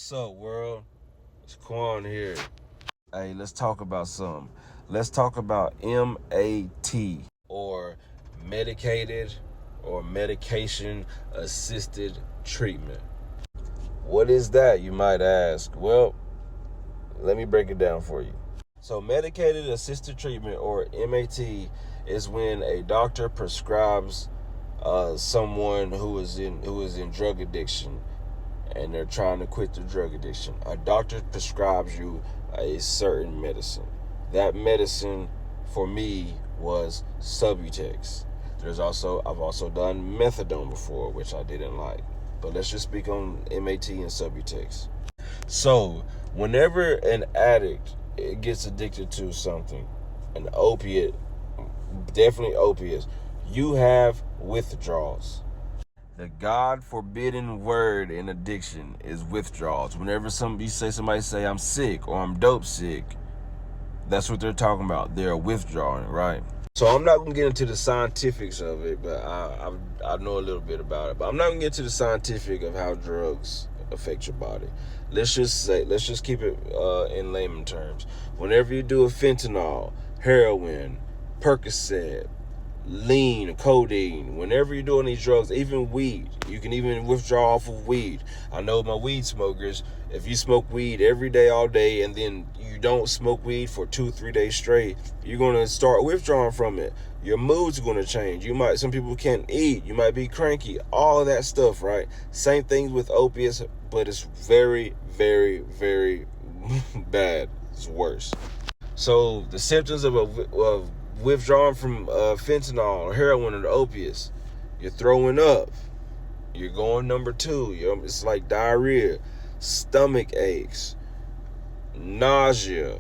What's up, world? It's Quan here. Hey, let's talk about something. Let's talk about M.A.T, or medicated or medication assisted treatment. What is that, you might ask? Well, let me break it down for you. So, medicated assisted treatment, or M.A.T, is when a doctor prescribes someone who is in drug addiction, and they're trying to quit the drug addiction. A doctor prescribes you a certain medicine. That medicine for me was Subutex. I've also done methadone before, which I didn't like. But let's just speak on M.A.T and Subutex. So, whenever an addict gets addicted to something, an opiate, definitely opiates, you have withdrawals. The God forbidden word in addiction is withdrawals. Whenever somebody say I'm sick or I'm dope sick, that's what they're talking about. They're withdrawing, right? So I'm not gonna get into the scientifics of it, but I know a little bit about it. But I'm not gonna get into the scientific of how drugs affect your body. Let's just keep it in layman terms. Whenever you do a fentanyl, heroin, Percocet, lean, codeine, whenever you're doing these drugs, even weed, you can even withdraw off of weed. I know my weed smokers, if you smoke weed every day, all day, and then you don't smoke weed for 2-3 days straight, you're going to start withdrawing from it. Your mood's going to change. Some people can't eat. You might be cranky, all of that stuff, right? Same thing with opiates, but it's very, very, very bad. It's worse. So the symptoms of withdrawing from fentanyl or heroin or the opiates, you're throwing up, you're going number 2, it's like diarrhea, stomach aches, nausea,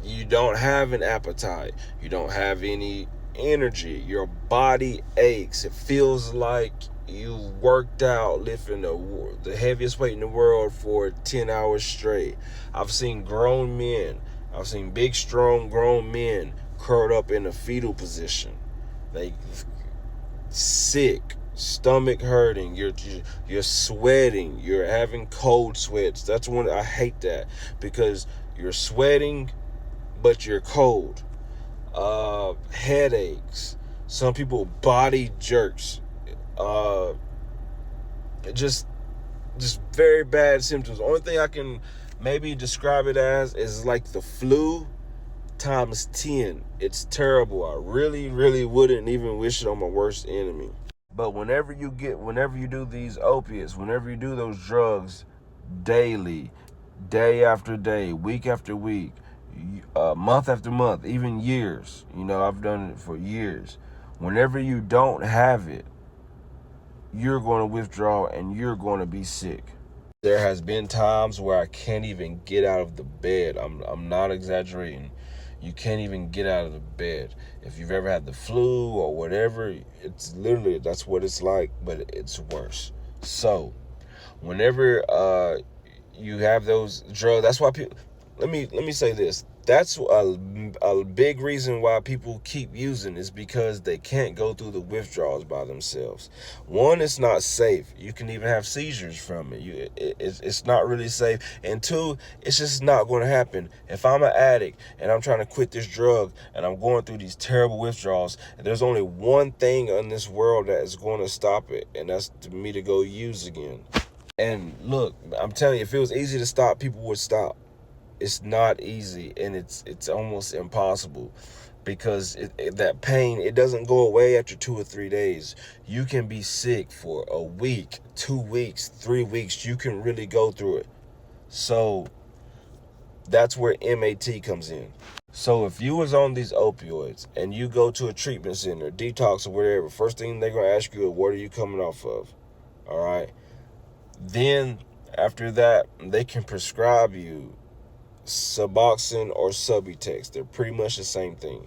you don't have an appetite, you don't have any energy, your body aches, it feels like you worked out lifting the heaviest weight in the world for 10 hours straight. I've seen big, strong, grown men curled up in a fetal position. They sick, stomach hurting, you're sweating, you're having cold sweats. That's when I hate that, because you're sweating but you're cold. Headaches, some people body jerks, just very bad symptoms. The only thing I can maybe describe it as is like the flu times 10. It's terrible. I really, really wouldn't even wish it on my worst enemy. But whenever you do these opiates, whenever you do those drugs daily, day after day, week after week, month after month, even years, I've done it for years. Whenever you don't have it, you're going to withdraw and you're going to be sick. There has been times where I can't even get out of the bed. I'm not exaggerating. You can't even get out of the bed. If you've ever had the flu or whatever, it's literally, that's what it's like, but it's worse. So, whenever you have those drugs, that's why people, let me say this. That's a big reason why people keep using, is because they can't go through the withdrawals by themselves. One, it's not safe. You can even have seizures from it. It's not really safe. And 2, it's just not going to happen. If I'm an addict and I'm trying to quit this drug and I'm going through these terrible withdrawals, there's only one thing in this world that is going to stop it, and that's me to go use again. And look, I'm telling you, if it was easy to stop, people would stop. It's not easy, and it's almost impossible, because that pain, it doesn't go away after 2 or 3 days. You can be sick for a week, 2 weeks, 3 weeks. You can really go through it. So that's where M.A.T comes in. So if you was on these opioids and you go to a treatment center, detox or whatever, first thing they're going to ask you is, what are you coming off of? All right. Then after that, they can prescribe you Suboxone or Subutex. They're pretty much the same thing.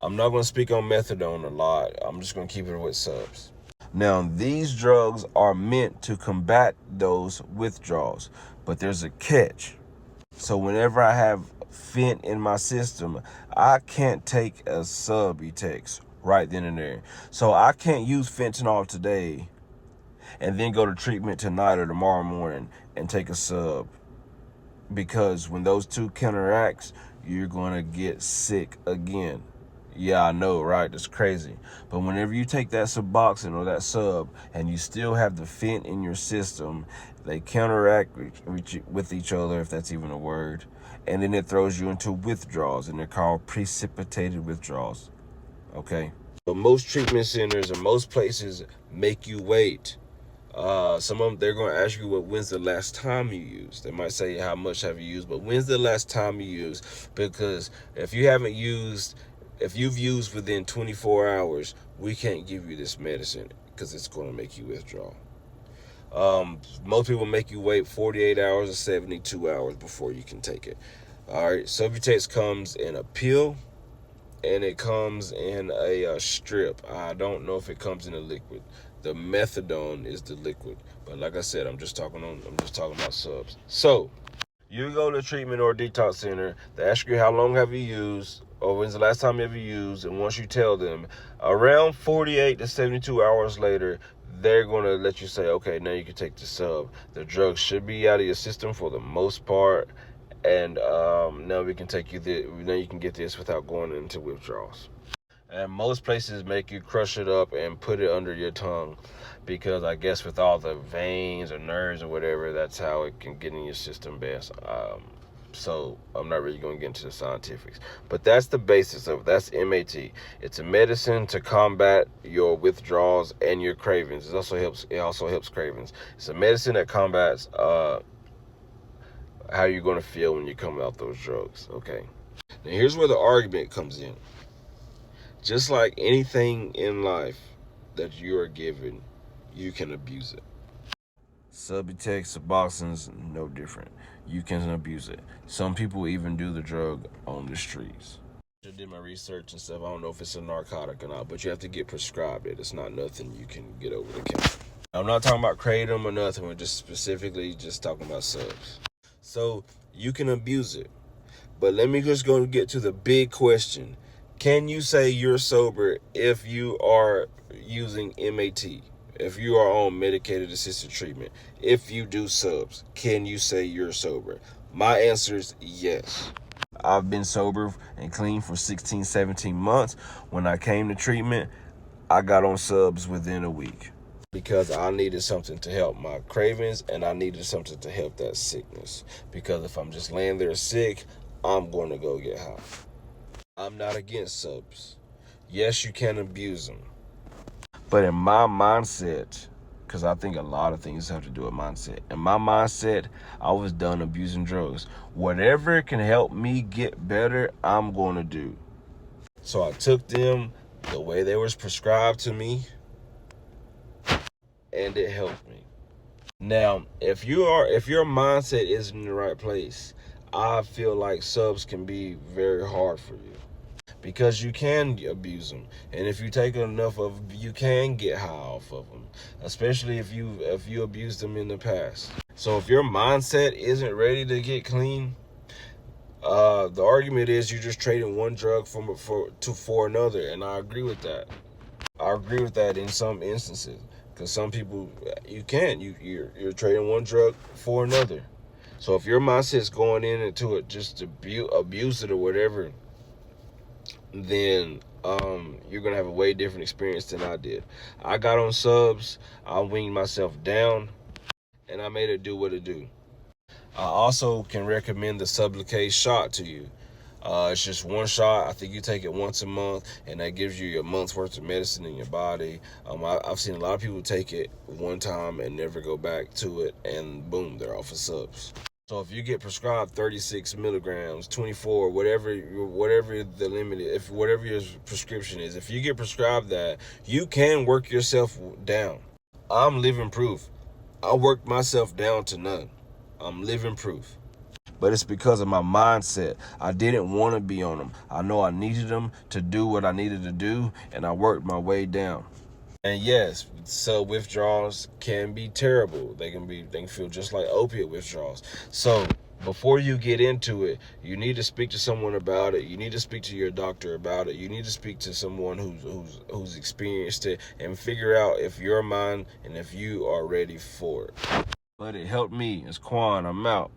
I'm not going to speak on methadone a lot. I'm just going to keep it with subs. Now, these drugs are meant to combat those withdrawals, but there's a catch. So whenever I have fent in my system, I can't take a Subutex right then and there. So I can't use fentanyl today and then go to treatment tonight or tomorrow morning and take a sub, because when those two counteracts, you're going to get sick again. Yeah, I know, right? That's crazy. But whenever you take that Suboxone or that sub and you still have the fent in your system, they counteract with each other, if that's even a word, and then it throws you into withdrawals, and they're called precipitated withdrawals. Okay? But most treatment centers and most places make you wait. Some of them, they're going to ask you when's the last time you used. They might say how much have you used, but when's the last time you used? Because if you've used within 24 hours, we can't give you this medicine because it's going to make you withdraw. Most people make you wait 48 hours or 72 hours before you can take it. All right, Subutex comes in a pill and it comes in a strip. I don't know if it comes in a liquid. The methadone is the liquid, but like I said, I'm just talking about subs. So you go to treatment or detox center, they ask you how long have you used, or when's the last time you ever used, and once you tell them, around 48 to 72 hours later, they're going to let you say, okay, now you can take the sub. The drug should be out of your system for the most part, and now we can take you now you can get this without going into withdrawals. And most places make you crush it up and put it under your tongue, because I guess with all the veins or nerves or whatever, that's how it can get in your system best. So I'm not really going to get into the scientifics, but that's the basis of it. That's M.A.T. It's a medicine to combat your withdrawals and your cravings. It also helps cravings. It's a medicine that combats how you're going to feel when you come out those drugs. Okay. Now here's where the argument comes in. Just like anything in life that you are given, you can abuse it. Subutex, Suboxone's no different. You can abuse it. Some people even do the drug on the streets. I did my research and stuff. I don't know if it's a narcotic or not, but you have to get prescribed it. It's not nothing you can get over the counter. I'm not talking about kratom or nothing. We're just specifically just talking about subs. So you can abuse it. But let me just go and get to the big question. Can you say you're sober if you are using M.A.T? If you are on medicated assisted treatment, if you do subs, can you say you're sober? My answer is yes. I've been sober and clean for 16, 17 months. When I came to treatment, I got on subs within a week, because I needed something to help my cravings and I needed something to help that sickness. Because if I'm just laying there sick, I'm going to go get high. I'm not against subs. Yes, you can abuse them. But in my mindset, because I think a lot of things have to do with mindset. In my mindset, I was done abusing drugs. Whatever can help me get better, I'm going to do. So I took them the way they was prescribed to me, and it helped me. Now, if your mindset isn't in the right place, I feel like subs can be very hard for you, because you can abuse them, and if you take enough of them, you can get high off of them, especially if you abused them in the past. So if your mindset isn't ready to get clean, the argument is you're just trading one drug for another, and I agree with that. I agree with that in some instances, because some people you're trading one drug for another. So if your mindset's going into it just to abuse it or whatever, then you're gonna have a way different experience than I did. I got on subs, I weaned myself down, and I made it do what it do. I also can recommend the Sublocade shot to you. It's just one shot. I think you take it once a month, and that gives you a month's worth of medicine in your body. I've seen a lot of people take it one time and never go back to it, and boom, they're off of subs. So if you get prescribed 36 milligrams, 24, whatever the limit is, whatever your prescription is, if you get prescribed that, you can work yourself down. I'm living proof. I worked myself down to none. I'm living proof. But it's because of my mindset. I didn't want to be on them. I know I needed them to do what I needed to do, and I worked my way down. And yes, sub withdrawals can be terrible. They can feel just like opiate withdrawals. So before you get into it, you need to speak to someone about it. You need to speak to your doctor about it. You need to speak to someone who's experienced it, and figure out if your mind and if you are ready for it. but it helped me. It's Quan. I'm out.